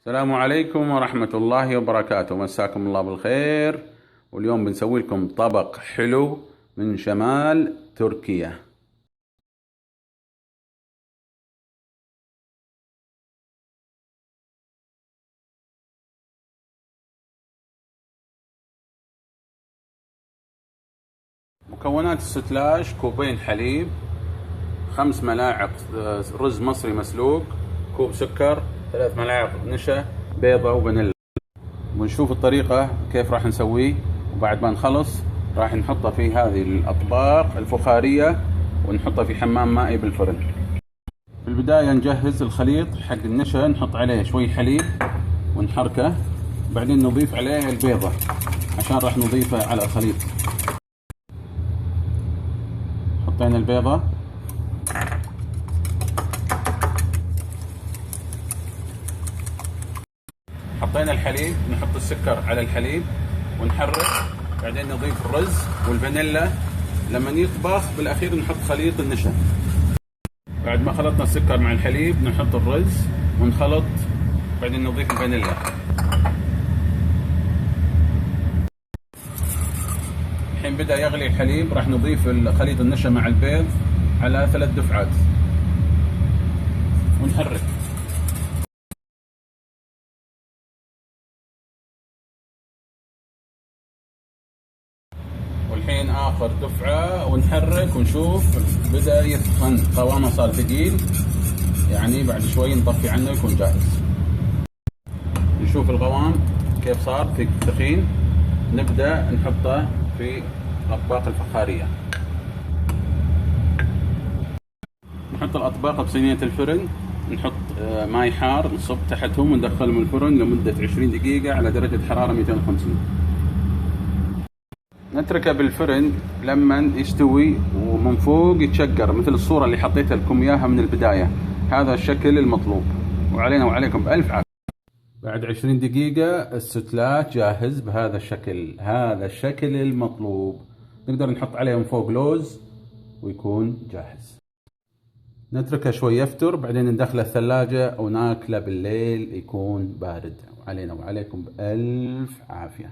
السلام عليكم ورحمة الله وبركاته، مساكم الله بالخير. واليوم بنسوي لكم طبق حلو من شمال تركيا. مكونات السوتلاش: كوبين حليب، 5 ملاعق رز مصري مسلوق، كوب سكر، 3 ملاعق نشا، بيضة وفانيلا. ونشوف الطريقة كيف راح نسويه، وبعد ما نخلص راح نحطه في هذه الأطباق الفخارية ونحطه في حمام مائي بالفرن. في البداية نجهز الخليط حق النشا، نحط عليه شوي حليب ونحركه، بعدين نضيف عليه البيضة عشان راح نضيفه على الخليط. حطينا البيضة، حطينا الحليب، نحط السكر على الحليب ونحرك، بعدين نضيف الرز والفانيلا. لما يطبخ بالاخير نحط خليط النشا. بعد ما خلطنا السكر مع الحليب نحط الرز ونخلط، بعدين نضيف الفانيلا. الحين بدأ يغلي الحليب، راح نضيف خليط النشا مع البيض على 3 دفعات ونحرك. والحين آخر دفعة ونحرك ونشوف بدأ يسخن، قوامه صار ثقيل، يعني بعد شوي نطفي عنه يكون جاهز. نشوف القوام كيف صار ثخين، نبدأ نحطه في الأطباق الفخارية. نحط الأطباق بصينية الفرن، نحط ماي حار نصب تحتهم وندخلهم الفرن لمدة 20 دقيقة على درجة حرارة 250. نتركه بالفرن لما يستوي ومن فوق يتشقر مثل الصورة اللي حطيتها لكم إياها من البداية. هذا الشكل المطلوب، وعلينا وعليكم بألف عافية. بعد 20 دقيقة السوتلاش جاهز بهذا الشكل، هذا الشكل المطلوب. نقدر نحط عليه من فوق لوز ويكون جاهز. نتركه شوي يفتر، بعدين ندخله الثلاجة أو ناكله بالليل يكون بارد. وعلينا وعليكم بألف عافية.